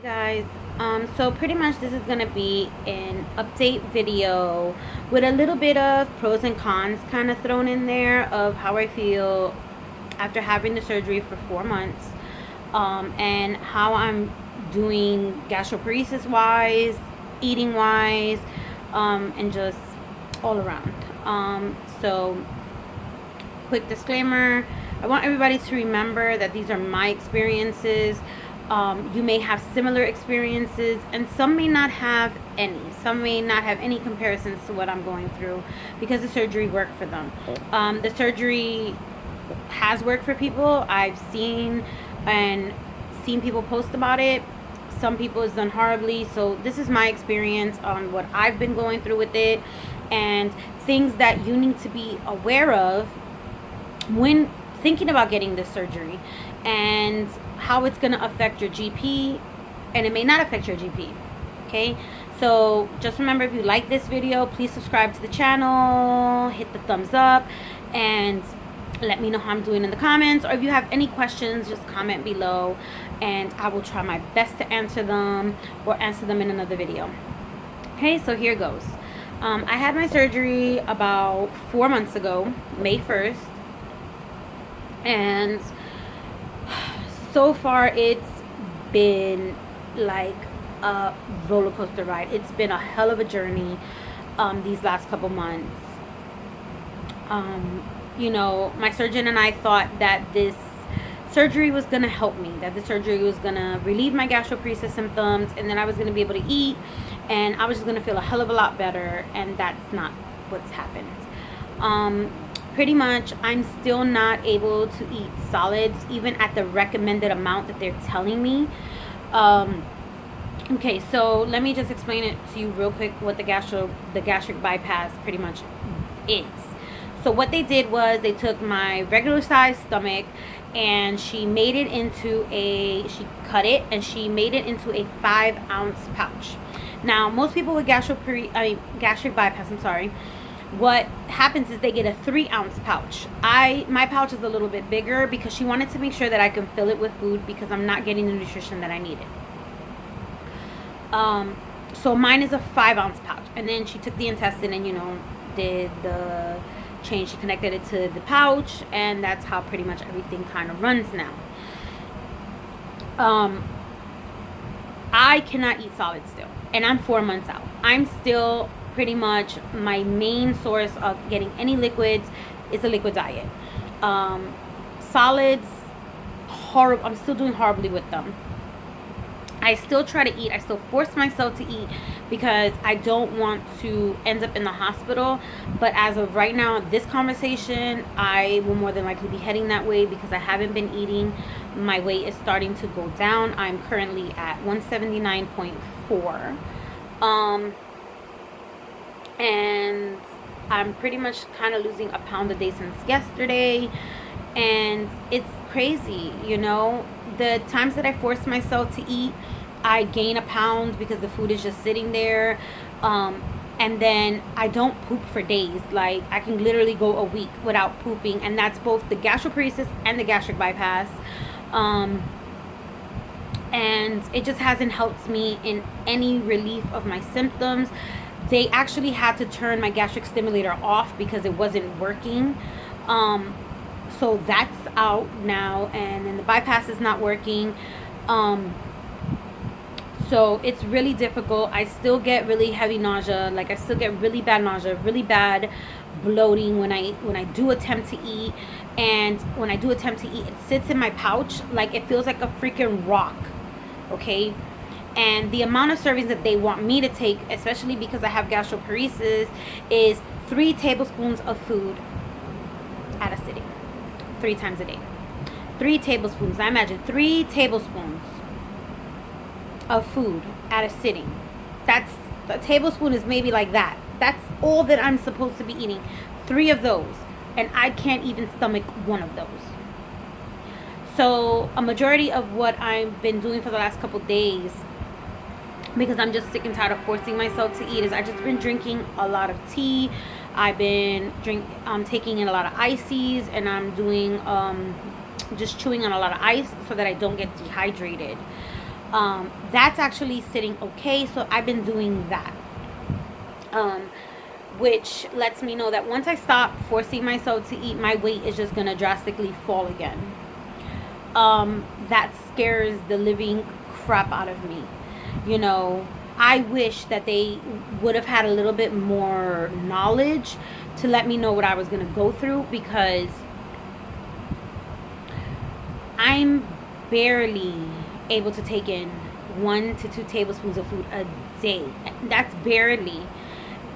Hey guys, so pretty much this is gonna be an update video with a little bit of pros and cons kind of thrown in there of how I feel after having the surgery for 4 months, and how I'm doing gastroparesis wise, eating wise, and just all around. So quick disclaimer, I want everybody to remember that these are my experiences. You may have similar experiences, and some may not have any. Some may not have any comparisons to what I'm going through because the surgery worked for them. The surgery has worked for people. I've seen people post about it. Some people it's done horribly. So this is my experience on what I've been going through with it, and things that you need to be aware of when thinking about getting this surgery, and how it's going to affect your GP, and it may not affect your GP. Okay, so just remember, if you like this video, please subscribe to the channel, hit the thumbs up, and let me know how I'm doing in the comments. Or if you have any questions, just comment below and I will try my best to answer them, or answer them in another video. Okay, so here goes. I had my surgery about 4 months ago, May 1st, and so far it's been like a roller coaster ride. It's been a hell of a journey these last couple months. You know, my surgeon and I thought that this surgery was going to help me, that the surgery was going to relieve my gastroparesis symptoms, and then I was going to be able to eat, and I was just going to feel a hell of a lot better, and that's not what's happened. Pretty much I'm still not able to eat solids, even at the recommended amount that they're telling me. Okay, so let me just explain it to you real quick what the gastric bypass pretty much is. So what they did was they took my regular sized stomach and she cut it and she made it into a 5-ounce pouch. Now most people with gastric bypass, what happens is they get a 3-ounce pouch. My pouch is a little bit bigger because she wanted to make sure that I can fill it with food because I'm not getting the nutrition that I needed. So mine is a 5-ounce pouch, and then she took the intestine and did the change. She connected it to the pouch, and that's how pretty much everything kind of runs now. I cannot eat solids still, and I'm 4 months out. I'm still pretty much, my main source of getting any liquids is a liquid diet. Solids, horrible. I'm still doing horribly with them. I still try to eat. I still force myself to eat because I don't want to end up in the hospital. But as of right now, this conversation, I will more than likely be heading that way because I haven't been eating. My weight is starting to go down. I'm currently at 179.4. And I'm pretty much kind of losing a pound a day since yesterday, and it's crazy. The times that I force myself to eat, I gain a pound because the food is just sitting there, and then I don't poop for days. Like, I can literally go a week without pooping, and that's both the gastroparesis and the gastric bypass. And it just hasn't helped me in any relief of my symptoms. They actually had to turn my gastric stimulator off because it wasn't working. So that's out now, and then the bypass is not working. So it's really difficult. I still get really heavy nausea. Like, I still get really bad nausea, really bad bloating when I do attempt to eat. And when I do attempt to eat, it sits in my pouch like it feels like a freaking rock. Okay? And the amount of servings that they want me to take, especially because I have gastroparesis, is 3 tablespoons of food at a sitting, 3 times a day. 3 tablespoons. I imagine 3 tablespoons of food at a sitting. A tablespoon is maybe like that. That's all that I'm supposed to be eating. 3 of those. And I can't even stomach 1 of those. So a majority of what I've been doing for the last couple days, because I'm just sick and tired of forcing myself to eat, is I just been drinking a lot of tea. I've been taking in a lot of ices, and I'm doing just chewing on a lot of ice so that I don't get dehydrated. That's actually sitting okay, so I've been doing that. Which lets me know that once I stop forcing myself to eat, my weight is just gonna drastically fall again. That scares the living crap out of me. You know, I wish that they would have had a little bit more knowledge to let me know what I was gonna go through, because I'm barely able to take in 1 to 2 tablespoons of food a day. That's barely.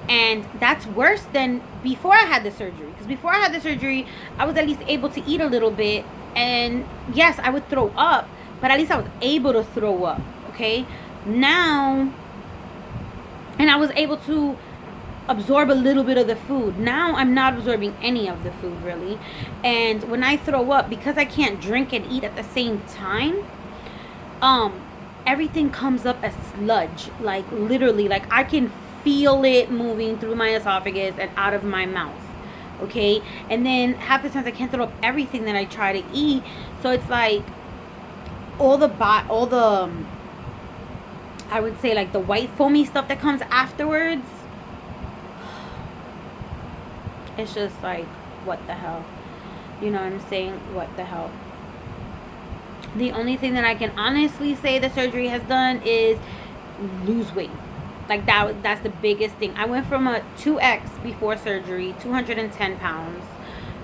And that's worse than before I had the surgery. Because before I had the surgery, I was at least able to eat a little bit. And yes, I would throw up, but at least I was able to throw up. Okay? Now, and I was able to absorb a little bit of the food. Now I'm not absorbing any of the food, really. And when I throw up, because I can't drink and eat at the same time, everything comes up as sludge. Like, literally, like, I can feel it moving through my esophagus and out of my mouth. Okay? And then half the times I can't throw up everything that I try to eat. So it's like all the I would say, like, the white foamy stuff that comes afterwards. It's just like, what the hell? You know what I'm saying? What the hell? The only thing that I can honestly say the surgery has done is lose weight. Like, that's the biggest thing. I went from a 2X before surgery, 210 pounds.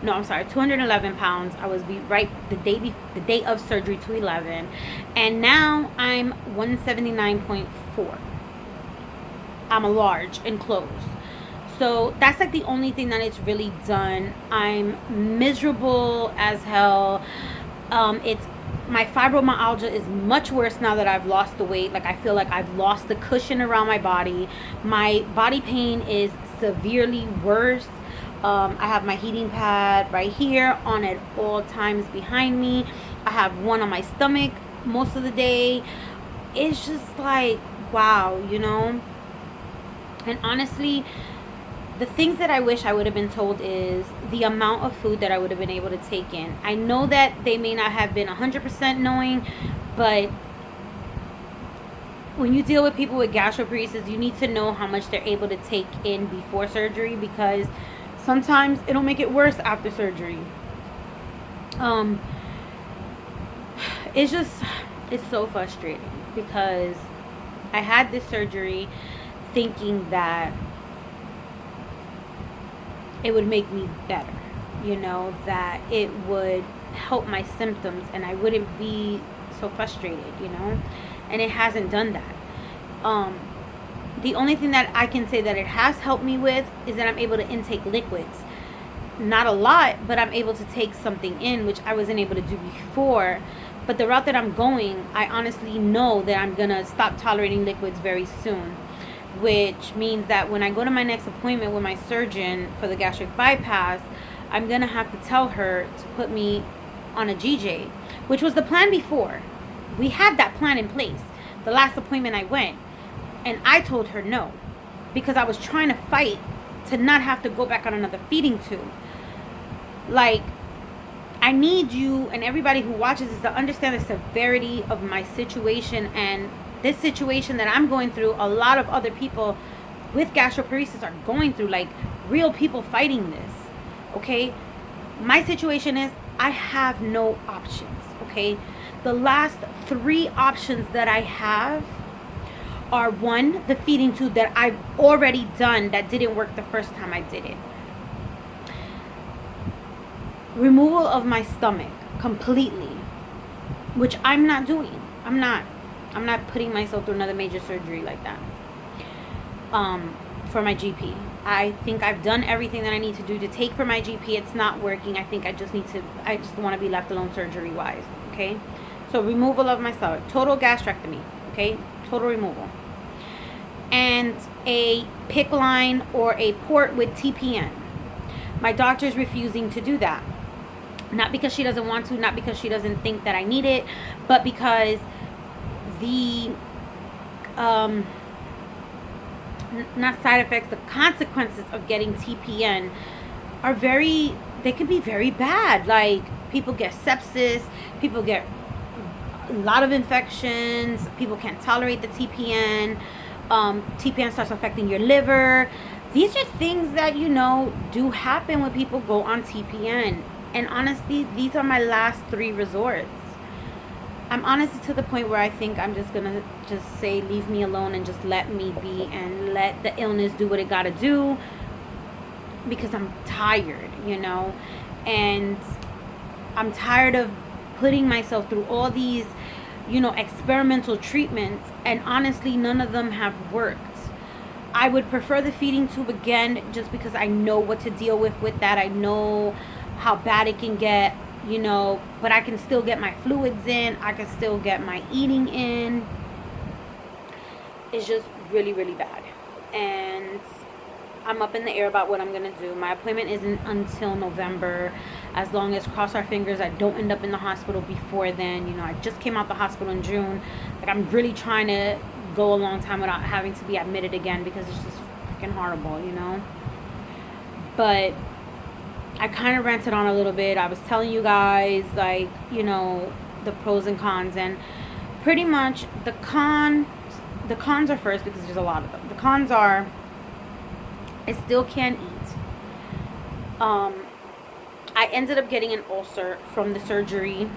No, I'm sorry, 211 pounds. I was the day of surgery, 211. And now I'm 179.4. I'm a large and closed. So that's like the only thing that it's really done. I'm miserable as hell. It's my fibromyalgia is much worse now that I've lost the weight. Like, I feel like I've lost the cushion around my body. My body pain is severely worse. I have my heating pad right here on at all times behind me. I have one on my stomach most of the day. It's just like, wow, you know. And honestly, the things that I wish I would have been told is the amount of food that I would have been able to take in. I know that they may not have been 100% knowing, but when you deal with people with gastroparesis, you need to know how much they're able to take in before surgery, because sometimes it'll make it worse after surgery. It's so frustrating, because I had this surgery thinking that it would make me better, you know, that it would help my symptoms and I wouldn't be so frustrated, you know, and it hasn't done that. The only thing that I can say that it has helped me with is that I'm able to intake liquids. Not a lot, but I'm able to take something in, which I wasn't able to do before. But the route that I'm going, I honestly know that I'm going to stop tolerating liquids very soon, which means that when I go to my next appointment with my surgeon for the gastric bypass, I'm going to have to tell her to put me on a GJ, which was the plan before. We had that plan in place. The last appointment I went, and I told her no, because I was trying to fight to not have to go back on another feeding tube. Like, I need you and everybody who watches this to understand the severity of my situation, and this situation that I'm going through, a lot of other people with gastroparesis are going through, like real people fighting this. Okay, my situation is I have no options. Okay, the last 3 options that I have are, 1, the feeding tube that I've already done that didn't work the first time I did it. Removal of my stomach completely, which I'm not doing. I'm not putting myself through another major surgery like that. For my GP, I think I've done everything that I need to do to take for my GP. It's not working. I think I just want to be left alone surgery wise. Okay, so removal of my stomach, total gastrectomy. Okay, total removal, and a PICC line or a port with TPN. My doctor's refusing to do that. Not because she doesn't want to, not because she doesn't think that I need it, but because the not side effects, the consequences of getting TPN are they can be very bad. Like, people get sepsis, people get a lot of infections. People can't tolerate the TPN. TPN starts affecting your liver. These are things that, you know, do happen when people go on TPN. And honestly, these are my last 3 resorts. I'm honestly to the point where I think I'm just gonna just say, leave me alone and just let me be and let the illness do what it gotta do, because I'm tired, you know, and I'm tired of putting myself through all these, you know, experimental treatments, and honestly, none of them have worked. I would prefer the feeding tube again, just because I know what to deal with that. I know how bad it can get, you know, but I can still get my fluids in. I can still get my eating in. It's just really, really bad. And I'm up in the air about what I'm going to do. My appointment isn't until November. As long as, cross our fingers, I don't end up in the hospital before then. You know, I just came out the hospital in June. Like, I'm really trying to go a long time without having to be admitted again, because it's just freaking horrible, you know. But I kind of ranted on a little bit. I was telling you guys, like, you know, the pros and cons. And pretty much the cons are first, because there's a lot of them. The cons are, I still can't eat. I ended up getting an ulcer from the surgery.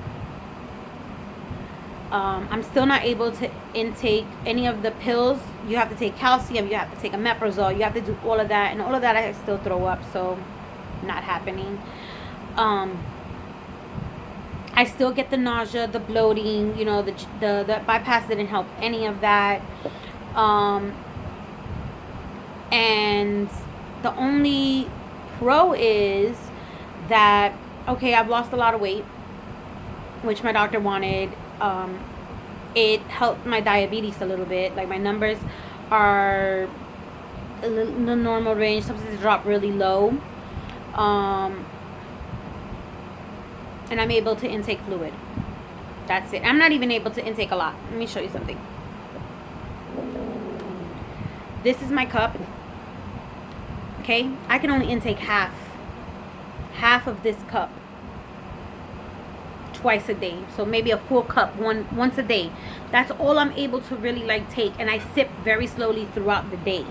I'm still not able to intake any of the pills. You have to take calcium, you have to take omeprazole, you have to do all of that, and all of that I still throw up, so not happening. I still get the nausea, the bloating, you know, the bypass didn't help any of that. And the only pro is that, okay, I've lost a lot of weight, which my doctor wanted. It helped my diabetes a little bit. Like, my numbers are in the normal range. Sometimes they drop really low. And I'm able to intake fluid. That's it. I'm not even able to intake a lot. Let me show you something. This is my cup. Okay? I can only intake half of this cup twice a day. So maybe a full cup once a day. That's all I'm able to really, like, take, and I sip very slowly throughout the day.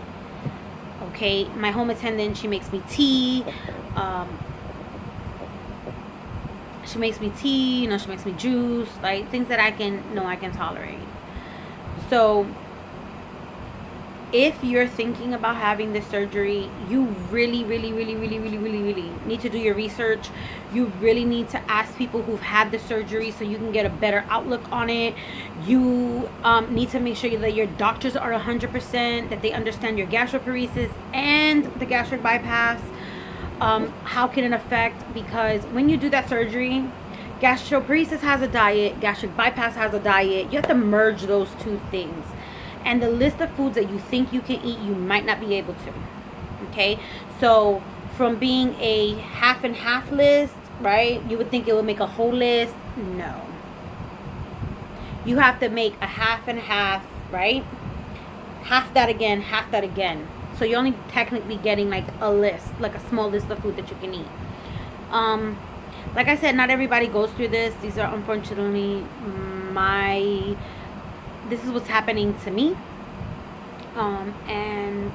Okay? My home attendant, she makes me tea. She makes me tea, you know, she makes me juice, like things that I can tolerate. So if you're thinking about having this surgery, you really need to do your research. You really need to ask people who've had the surgery so you can get a better outlook on it. You need to make sure that your doctors are 100%, that they understand your gastroparesis and the gastric bypass. How can it affect? Because when you do that surgery, gastroparesis has a diet, gastric bypass has a diet. You have to merge those two things. And the list of foods that you think you can eat, you might not be able to. Okay? So from being a half and half list, right? You would think it would make a whole list. No. You have to make a half and half, right? Half that again, half that again. So you're only technically getting like a list, like a small list of food that you can eat. Like I said, not everybody goes through this. These are unfortunately this is what's happening to me. And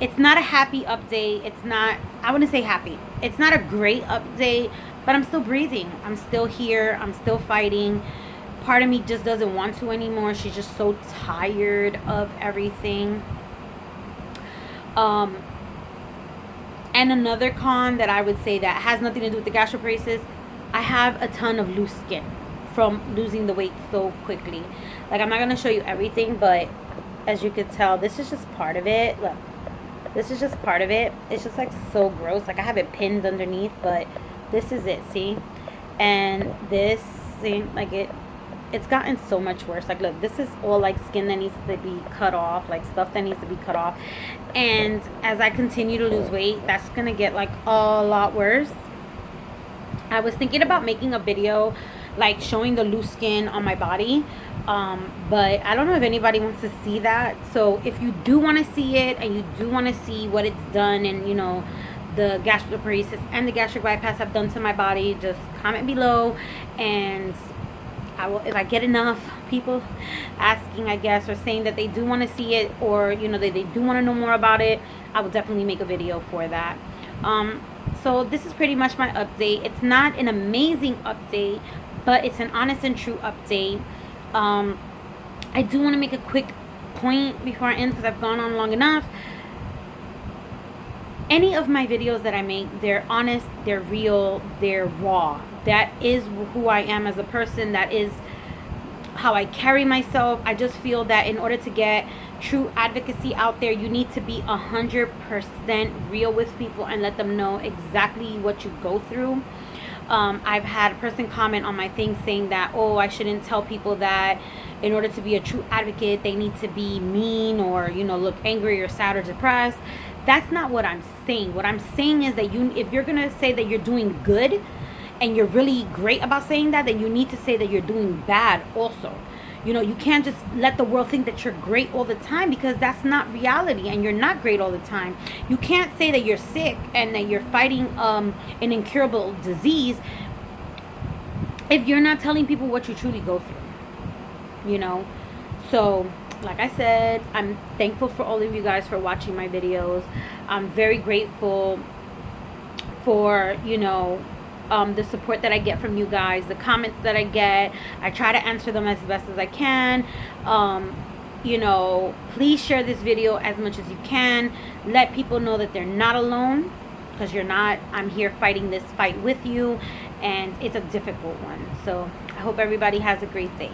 it's not a happy update. It's not, I wouldn't say happy. It's not a great update, but I'm still breathing. I'm still here. I'm still fighting. Part of me just doesn't want to anymore. She's just so tired of everything. And another con that I would say that has nothing to do with the gastroparesis, I have a ton of loose skin from losing the weight so quickly. Like, I'm not going to show you everything, but as you could tell, this is just part of it. Look, this is just part of it. It's just like so gross. Like, I have it pinned underneath, but this is it, see? And this, see, like it's gotten so much worse. Like, look, this is all like skin that needs to be cut off, like stuff that needs to be cut off. And as I continue to lose weight, that's gonna get like a lot worse. I was thinking about making a video like showing the loose skin on my body, but I don't know if anybody wants to see that. So if you do want to see it, and you do want to see what it's done, and you know, the gastroparesis and the gastric bypass have done to my body, just comment below and I will, if I get enough people asking, I guess, or saying that they do want to see it, or you know, they do want to know more about it, I will definitely make a video for that. So this is pretty much my update. It's not an amazing update, but it's an honest and true update. I do want to make a quick point before I end, because I've gone on long enough. Any of my videos that I make, they're honest, they're real, they're raw. That is who I am as a person. That is how I carry myself. I just feel that in order to get true advocacy out there, you need to be 100% real with people and let them know exactly what you go through. I've had a person comment on my thing saying that, oh, I shouldn't tell people that in order to be a true advocate, they need to be mean or, you know, look angry or sad or depressed. That's not what I'm saying. What I'm saying is that if you're going to say that you're doing good and you're really great about saying that, then you need to say that you're doing bad also. You know, you can't just let the world think that you're great all the time, because that's not reality, and you're not great all the time. You can't say that you're sick and that you're fighting an incurable disease if you're not telling people what you truly go through, you know. So like I said, I'm thankful for all of you guys for watching my videos. I'm very grateful for, you know, the support that I get from you guys, the comments that I get. I try to answer them as best as I can. You know, please share this video as much as you can. Let people know that they're not alone, because you're not. I'm here fighting this fight with you, and it's a difficult one. So I hope everybody has a great day.